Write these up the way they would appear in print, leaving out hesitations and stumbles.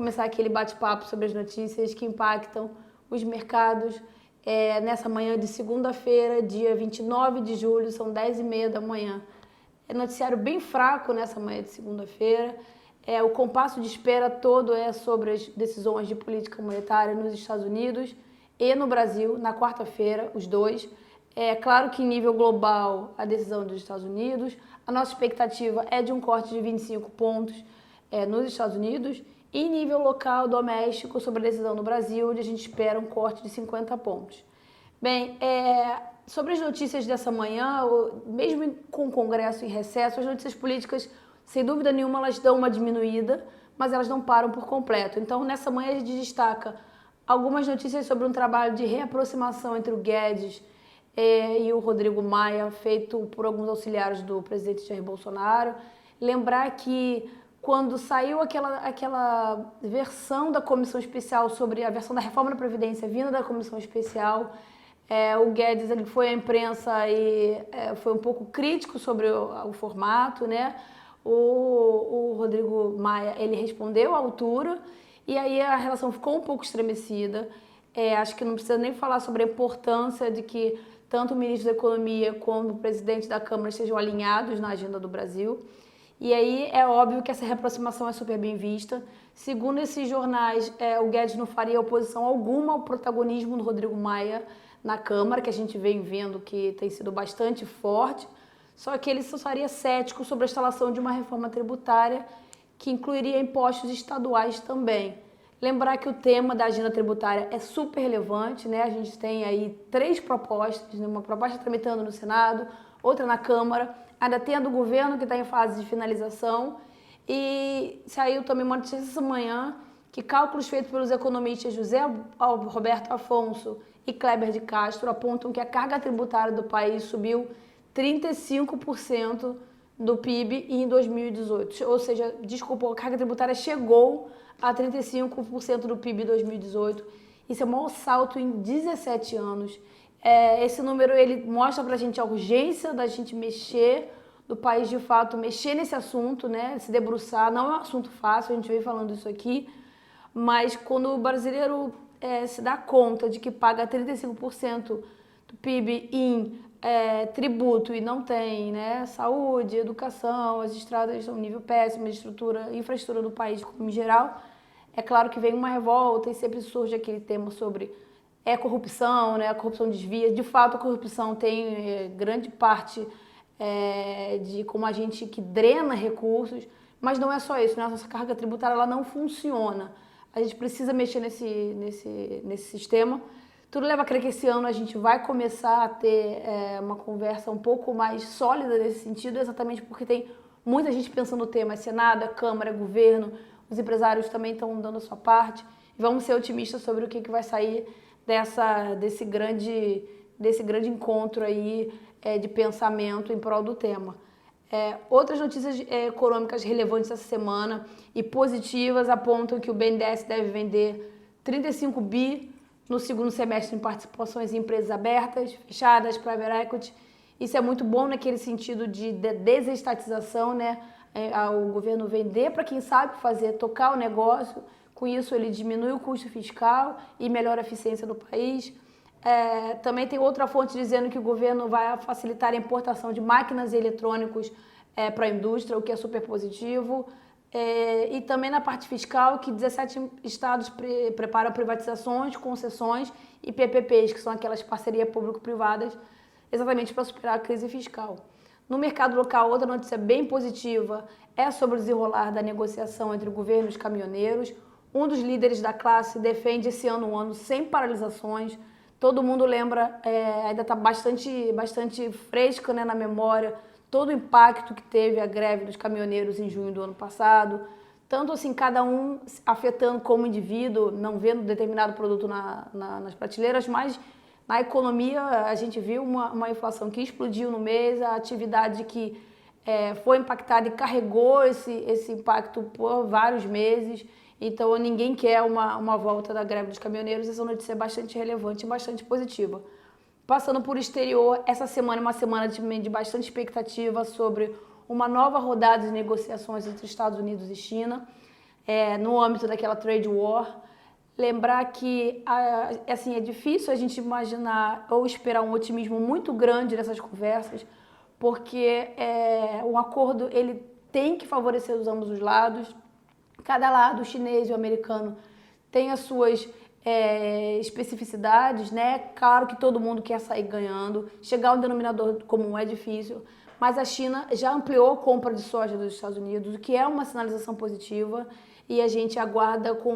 começar aquele bate-papo sobre as notícias que impactam os mercados nessa manhã de segunda-feira, dia 29 de julho, são 10h30 da manhã. É noticiário bem fraco nessa manhã de segunda-feira. O compasso de espera todo é sobre as decisões de política monetária nos Estados Unidos e no Brasil, na quarta-feira, os dois. É claro que em nível global, a decisão dos Estados Unidos, a nossa expectativa é de um corte de 25 pontos nos Estados Unidos, e em nível local, doméstico, sobre a decisão no Brasil, onde a gente espera um corte de 50 pontos. Bem, sobre as notícias dessa manhã, mesmo com o Congresso em recesso, as notícias políticas, sem dúvida nenhuma, elas dão uma diminuída, mas elas não param por completo. Então, nessa manhã, a gente destaca algumas notícias sobre um trabalho de reaproximação entre o Guedes e o Rodrigo Maia, feito por alguns auxiliares do presidente Jair Bolsonaro. Lembrar que quando saiu aquela versão da comissão especial sobre a versão da reforma da Previdência vinda da comissão especial, o Guedes ele foi à imprensa e foi um pouco crítico sobre o formato, né? O Rodrigo Maia ele respondeu à altura e aí a relação ficou um pouco estremecida. Acho que não precisa nem falar sobre a importância de que tanto o ministro da Economia como o presidente da Câmara estejam alinhados na agenda do Brasil. E aí é óbvio que essa reaproximação é super bem vista. Segundo esses jornais, o Guedes não faria oposição alguma ao protagonismo do Rodrigo Maia na Câmara, que a gente vem vendo que tem sido bastante forte, só que ele só seria cético sobre a instalação de uma reforma tributária que incluiria impostos estaduais também. Lembrar que o tema da agenda tributária é super relevante, né? A gente tem aí 3 propostas, né? Uma proposta tramitando no Senado, outra na Câmara, ainda tem a do governo que está em fase de finalização e saiu também uma notícia essa manhã que cálculos feitos pelos economistas José Roberto Afonso e Kleber de Castro apontam que a carga tributária do país subiu 35% do PIB em 2018. Ou seja, a carga tributária chegou a 35% do PIB em 2018. Isso é o maior salto em 17 anos. Esse número ele mostra para a gente a urgência da gente mexer, do país de fato mexer nesse assunto, né? Se debruçar. Não é um assunto fácil, a gente vem falando isso aqui, mas quando o brasileiro se dá conta de que paga 35% do PIB em tributo e não tem, né, saúde, educação, as estradas estão em nível péssimo, infraestrutura do país como em geral, é claro que vem uma revolta e sempre surge aquele tema sobre corrupção, né, a corrupção desvia. De fato, a corrupção tem grande parte de como a gente que drena recursos, mas não é só isso, né? A nossa carga tributária ela não funciona. A gente precisa mexer nesse sistema. Tudo leva a crer que esse ano a gente vai começar a ter uma conversa um pouco mais sólida nesse sentido, exatamente porque tem muita gente pensando no tema, Senado, Câmara, governo, os empresários também estão dando a sua parte. E vamos ser otimistas sobre o que vai sair desse grande encontro aí de pensamento em prol do tema. Outras notícias econômicas relevantes essa semana e positivas apontam que o BNDES deve vender 35 bi no segundo semestre em participações em empresas abertas, fechadas, private equity. Isso é muito bom naquele sentido de desestatização, né? O governo vender para quem sabe fazer, tocar o negócio. Com isso ele diminui o custo fiscal e melhora a eficiência do país. Também tem outra fonte dizendo que o governo vai facilitar a importação de máquinas e eletrônicos para a indústria, o que é super positivo. E também na parte fiscal, que 17 estados preparam privatizações, concessões e PPPs, que são aquelas parcerias público-privadas, exatamente para superar a crise fiscal. No mercado local, outra notícia bem positiva é sobre o desenrolar da negociação entre o governo e os caminhoneiros. Um dos líderes da classe defende esse ano um ano sem paralisações. Todo mundo lembra, ainda está bastante fresca, né, na memória, todo o impacto que teve a greve dos caminhoneiros em junho do ano passado. Tanto assim, cada um afetando como indivíduo, não vendo determinado produto nas prateleiras, mas na economia a gente viu uma inflação que explodiu no mês, a atividade que foi impactada e carregou esse impacto por vários meses. Então, ninguém quer uma volta da greve dos caminhoneiros. Essa notícia é bastante relevante e bastante positiva. Passando por exterior, essa semana é uma semana de bastante expectativa sobre uma nova rodada de negociações entre Estados Unidos e China. no âmbito daquela trade war. Lembrar que assim, é difícil a gente imaginar ou esperar um otimismo muito grande nessas conversas, porque um acordo ele tem que favorecer os ambos os lados. Cada lado, o chinês e o americano, tem as suas especificidades, né? Claro que todo mundo quer sair ganhando. Chegar a um denominador comum é difícil, mas a China já ampliou a compra de soja dos Estados Unidos, o que é uma sinalização positiva, e a gente aguarda com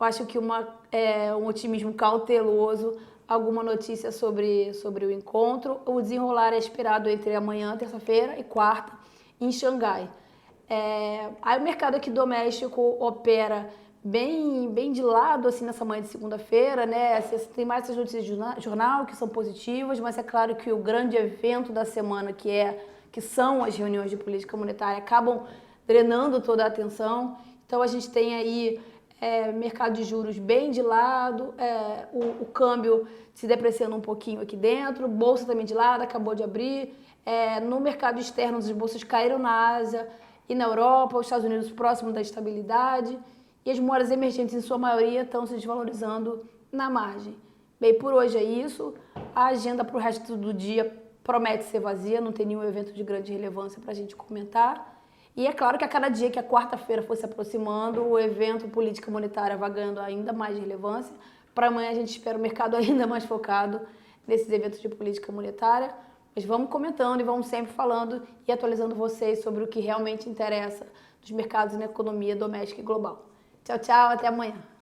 eu acho que um otimismo cauteloso, alguma notícia sobre o encontro. O desenrolar é esperado entre amanhã, terça-feira, e quarta, em Xangai. Aí o mercado aqui doméstico opera bem de lado, assim, nessa manhã de segunda-feira, né? Tem mais essas notícias de jornal que são positivas, mas é claro que o grande evento da semana, que são as reuniões de política monetária, acabam drenando toda a atenção. Então a gente tem aí mercado de juros bem de lado, o câmbio se depreciando um pouquinho aqui dentro, bolsa também de lado, acabou de abrir. No mercado externo, as bolsas caíram na Ásia e na Europa, os Estados Unidos próximo da estabilidade, e as moedas emergentes, em sua maioria, estão se desvalorizando na margem. Bem, por hoje é isso. A agenda para o resto do dia promete ser vazia, não tem nenhum evento de grande relevância para a gente comentar. E é claro que a cada dia que a quarta-feira for se aproximando, o evento política monetária vai ganhando ainda mais relevância. Para amanhã a gente espera o mercado ainda mais focado nesses eventos de política monetária. Mas vamos comentando e vamos sempre falando e atualizando vocês sobre o que realmente interessa dos mercados e na economia doméstica e global. Tchau, tchau, até amanhã.